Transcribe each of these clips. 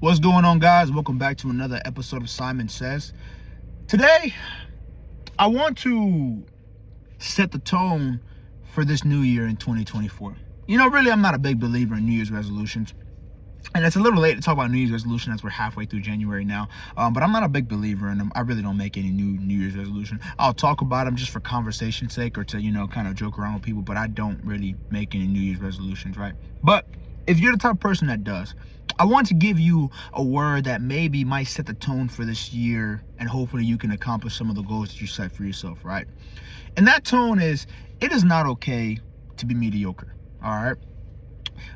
What's going on, guys? Welcome back to another episode of Simon Says. Today, I want to set the tone for this new year in 2024. Really, I'm not a big believer in New Year's resolutions. And it's a little late to talk about New Year's resolution as we're halfway through January now. But I'm not a big believer in them. I really don't make any New Year's resolution. I'll talk about them just for conversation's sake or to, kind of joke around with people. But I don't really make any New Year's resolutions, right? But if you're the type of person that does, I want to give you a word that maybe might set the tone for this year, and hopefully you can accomplish some of the goals that you set for yourself, right? And that tone is, it is not okay to be mediocre, all right?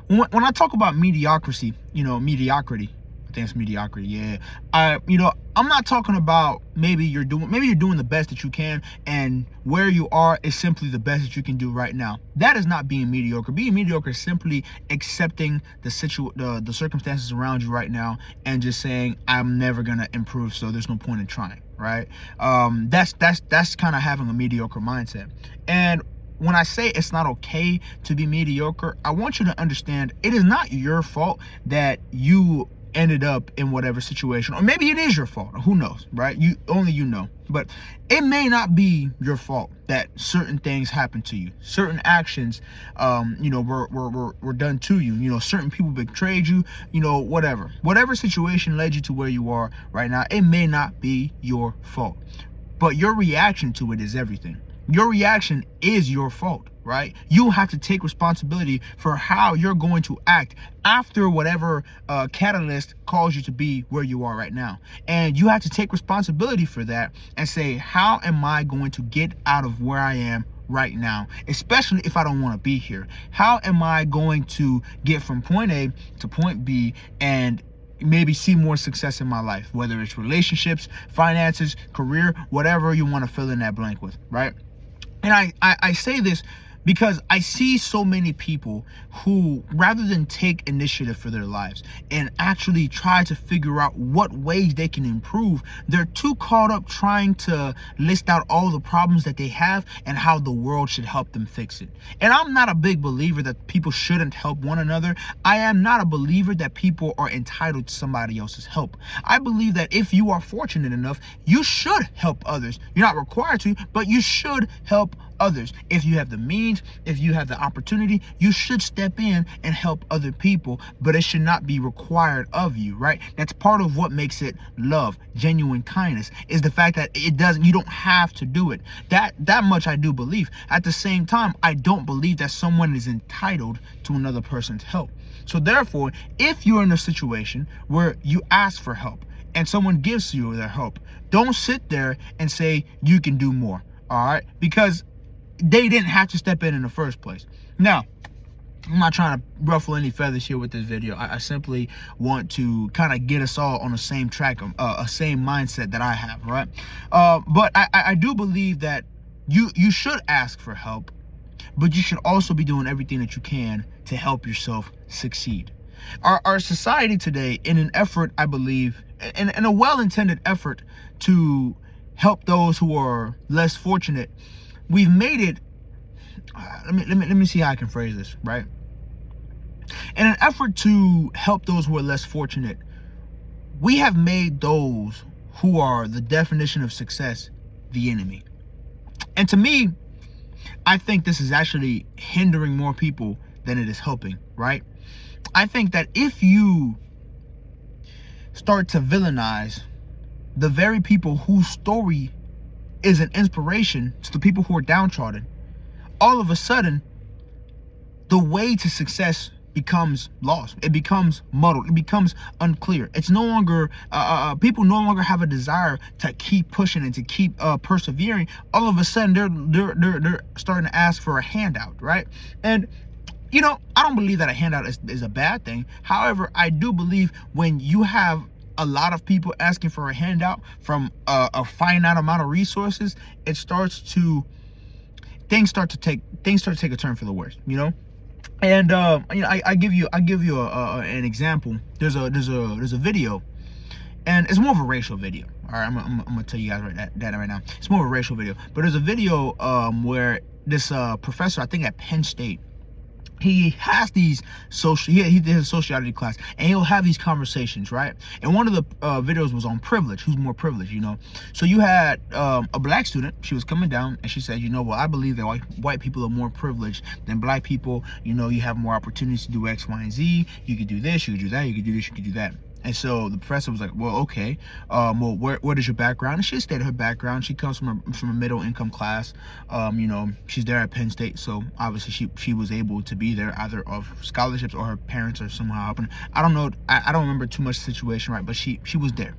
When I talk about mediocrity, mediocrity, I think it's mediocrity, yeah. I'm not talking about maybe you're doing the best that you can, and where you are is simply the best that you can do right now. That is not being mediocre. Being mediocre is simply accepting the circumstances around you right now and just saying, I'm never gonna improve, so there's no point in trying, right? That's kind of having a mediocre mindset. And when I say it's not okay to be mediocre, I want you to understand it is not your fault that you ended up in whatever situation, or maybe it is your fault. Who knows, right? Only you know. But it may not be your fault that certain things happen to you. Certain actions, were done to you. Certain people betrayed you. Whatever situation led you to where you are right now, it may not be your fault, but your reaction to it is everything. Your reaction is your fault, right? You have to take responsibility for how you're going to act after whatever catalyst caused you to be where you are right now. And you have to take responsibility for that and say, how am I going to get out of where I am right now, especially if I don't want to be here? How am I going to get from point A to point B and maybe see more success in my life, whether it's relationships, finances, career, whatever you want to fill in that blank with, right? And I say this because I see so many people who, rather than take initiative for their lives and actually try to figure out what ways they can improve, they're too caught up trying to list out all the problems that they have and how the world should help them fix it. And I'm not a big believer that people shouldn't help one another. I am not a believer that people are entitled to somebody else's help. I believe that if you are fortunate enough, you should help others. You're not required to, but you should help others. If you have the means, if you have the opportunity, you should step in and help other people, but it should not be required of you, right? That's part of what makes it love, genuine kindness, is the fact that you don't have to do it. That much I do believe. At the same time, I don't believe that someone is entitled to another person's help. So therefore, if you're in a situation where you ask for help and someone gives you their help, don't sit there and say you can do more, all right? Because they didn't have to step in the first place. Now, I'm not trying to ruffle any feathers here with this video. I simply want to kind of get us all on the same track, a same mindset that I have, right? But I do believe that you should ask for help, but you should also be doing everything that you can to help yourself succeed. Our society today, in an effort, I believe, in a well-intended effort to help those who are less fortunate, we've made it, let me see how I can phrase this, right? In an effort to help those who are less fortunate, we have made those who are the definition of success the enemy. And to me, I think this is actually hindering more people than it is helping, right? I think that if you start to villainize the very people whose story is an inspiration to the people who are downtrodden, all of a sudden, the way to success becomes lost. It becomes muddled. It becomes unclear. It's no longer, people no longer have a desire to keep pushing and to keep persevering. All of a sudden, they're starting to ask for a handout, right? And I don't believe that a handout is a bad thing. However, I do believe when you have a lot of people asking for a handout from a finite amount of resources, things start to take a turn for the worse, And I give you an example. There's a video, and it's more of a racial video. All right, I'm gonna tell you guys that right now. It's more of a racial video, but there's a video where this professor, I think at Penn State, he has these he did his sociology class, and he'll have these conversations, right? And one of the videos was on privilege, who's more privileged, so you had a black student. She was coming down and she said, well, I believe that white people are more privileged than black people. You have more opportunities to do X, Y, and Z. You could do this, you could do that, you could do this, you could do that. And so the professor was like, well, okay, well, what is your background? And she stated her background. She comes from a middle income class. She's there at Penn State, so obviously she was able to be there either of scholarships or her parents are somehow helping. I don't know. I don't remember too much the situation, right? But she was there.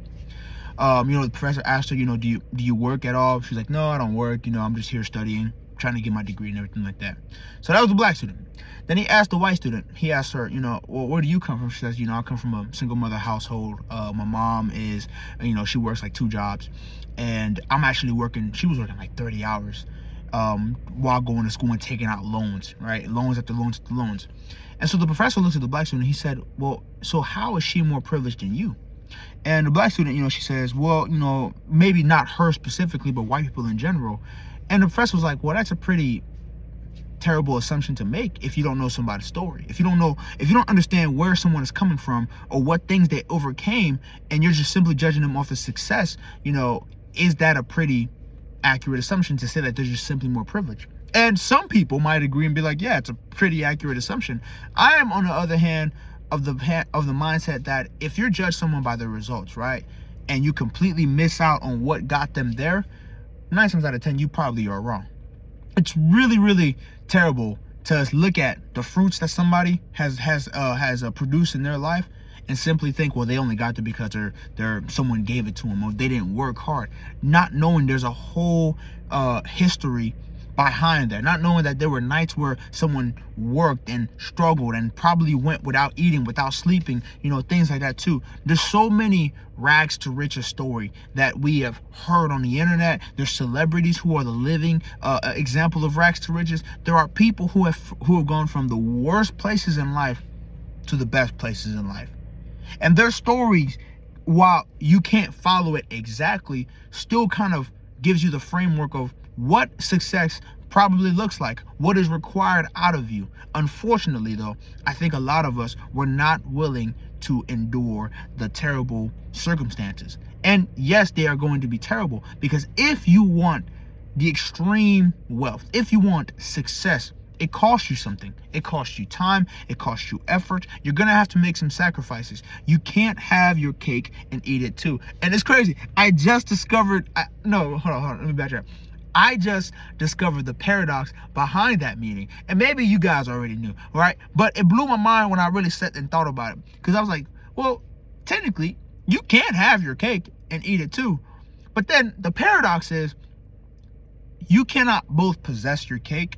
The professor asked her, do you work at all? She's like, no, I don't work. I'm just here studying, trying to get my degree and everything like that. So that was the black student. Then he asked the white student. He asked her, well, where do you come from? She says, I come from a single mother household. My mom is, she works like 2 jobs, and I'm actually working. She was working like 30 hours while going to school and taking out loans, right? Loans after loans after loans. And so the professor looks at the black student. He said, well, so how is she more privileged than you? And the black student, she says, well, maybe not her specifically, but white people in general. And the professor was like, well, that's a pretty terrible assumption to make if you don't know somebody's story. If you don't understand where someone is coming from or what things they overcame, and you're just simply judging them off of success, is that a pretty accurate assumption to say that they're just simply more privileged? And some people might agree and be like, yeah, it's a pretty accurate assumption. I am, on the other hand, of the mindset that if you judge someone by their results, right, and you completely miss out on what got them there, 9 times out of 10 you probably are wrong. It's really, really terrible to look at the fruits that somebody has produced in their life and simply think, well, they only got there because someone gave it to them, or they didn't work hard, not knowing there's a whole history behind that, not knowing that there were nights where someone worked and struggled and probably went without eating, without sleeping, things like that too. There's so many rags to riches story that we have heard on the internet. There's celebrities who are the living example of rags to riches. There are people who have gone from the worst places in life to the best places in life. And their stories, while you can't follow it exactly, still kind of gives you the framework of what success probably looks like, what is required out of you. Unfortunately, though, I think a lot of us were not willing to endure the terrible circumstances. And yes, they are going to be terrible, because if you want the extreme wealth, if you want success, it costs you something. It costs you time. It costs you effort. You're going to have to make some sacrifices. You can't have your cake and eat it too. And it's crazy. I just discovered, hold on, let me backtrack. I just discovered the paradox behind that meaning. And maybe you guys already knew, right? But it blew my mind when I really sat and thought about it. Because I was like, well, technically, you can't have your cake and eat it too. But then the paradox is, you cannot both possess your cake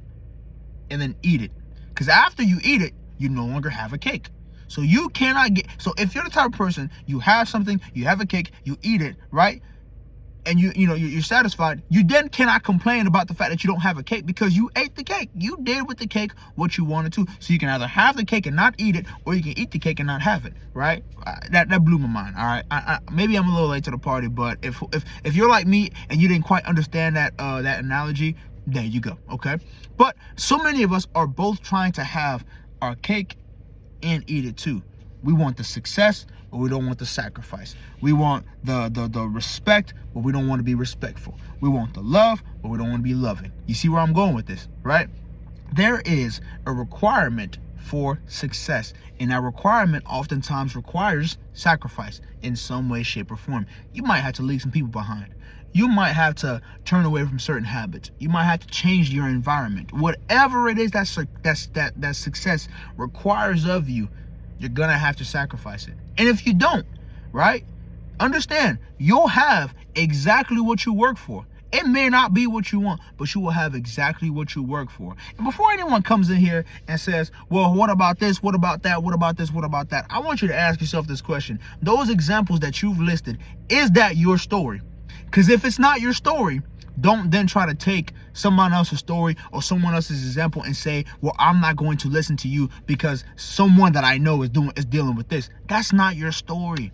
and then eat it. Because after you eat it, you no longer have a cake. So you cannot so if you're the type of person, you have something, you have a cake, you eat it, right? And you're satisfied, you then cannot complain about the fact that you don't have a cake, because you ate the cake. You did with the cake what you wanted to. So you can either have the cake and not eat it, or you can eat the cake and not have it, right? That blew my mind. All right, maybe I'm a little late to the party, but if you're like me and you didn't quite understand that analogy, there you go. Okay, but so many of us are both trying to have our cake and eat it too. We want the success, but we don't want the sacrifice. We want the respect, but we don't want to be respectful. We want the love, but we don't want to be loving. You see where I'm going with this, right? There is a requirement for success, and that requirement oftentimes requires sacrifice in some way, shape, or form. You might have to leave some people behind. You might have to turn away from certain habits. You might have to change your environment. Whatever it is that success requires of you, you're gonna have to sacrifice it. And if you don't, right, understand, you'll have exactly what you work for. It may not be what you want, but you will have exactly what you work for. And before anyone comes in here and says, well, what about this? What about that? What about this? What about that? I want you to ask yourself this question. Those examples that you've listed, is that your story? Because if it's not your story, don't then try to take someone else's story or someone else's example and say, well, I'm not going to listen to you because someone that I know is dealing with this. That's not your story.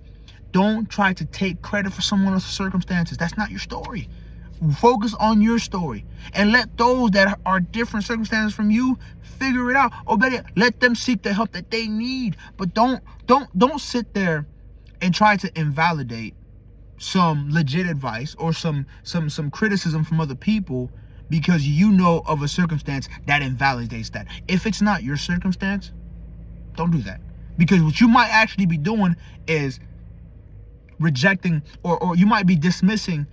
Don't try to take credit for someone else's circumstances. That's not your story. Focus on your story and let those that are different circumstances from you figure it out. Or better, let them seek the help that they need. But don't sit there and try to invalidate some legit advice or some criticism from other people because you know of a circumstance that invalidates that. If it's not your circumstance, don't do that. Because what you might actually be doing is rejecting or you might be dismissing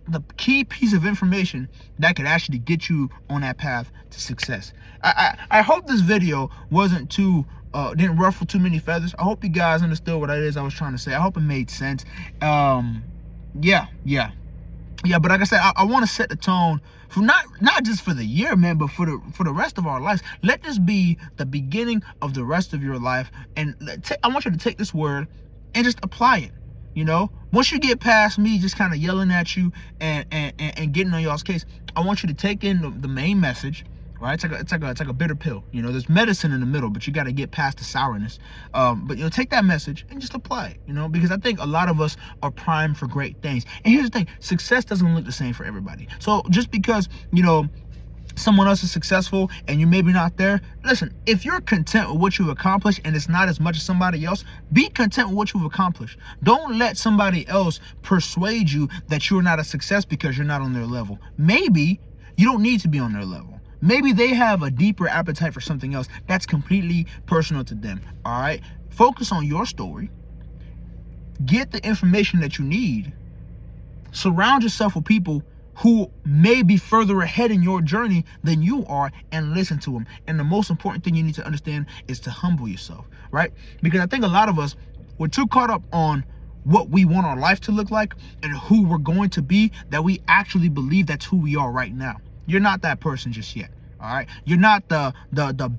the key piece of information that could actually get you on that path to success. I hope this video wasn't didn't ruffle too many feathers. I hope you guys understood what it is I was trying to say. I hope it made sense. Yeah, but like I said, I want to set the tone for not just for the year, man, but for the rest of our lives. Let this be the beginning of the rest of your life, and I want you to take this word and just apply it. You know, once you get past me just kind of yelling at you and getting on y'all's case, I want you to take in the main message, right? It's like a bitter pill. You know, there's medicine in the middle, but you got to get past the sourness. But you know, take that message and just apply it. You know, because I think a lot of us are primed for great things. And here's the thing: success doesn't look the same for everybody. So just because someone else is successful and you maybe not there, listen, if you're content with what you've accomplished and it's not as much as somebody else, be content with what you've accomplished. Don't let somebody else persuade you that you're not a success because you're not on their level. Maybe you don't need to be on their level. Maybe they have a deeper appetite for something else that's completely personal to them. All right, focus on your story, get the information that you need, surround yourself with people who may be further ahead in your journey than you are, and listen to them. And the most important thing you need to understand is to humble yourself, right? Because I think a lot of us, we're too caught up on what we want our life to look like and who we're going to be that we actually believe that's who we are right now. You're not that person just yet. All right, you're not the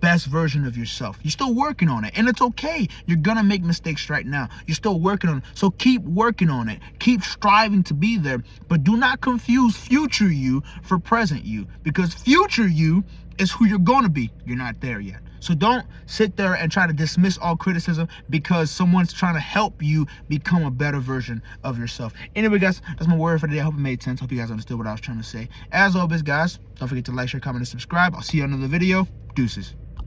best version of yourself. You're still working on it, and it's okay. You're gonna make mistakes right now. You're still working on it, so keep working on it. Keep striving to be there, but do not confuse future you for present you, because future you is who you're gonna be. You're not there yet. So don't sit there and try to dismiss all criticism because someone's trying to help you become a better version of yourself. Anyway, guys, that's my word for today. I hope it made sense. Hope you guys understood what I was trying to say. As always, guys, don't forget to like, share, comment, and subscribe. I'll see you on another video. Deuces.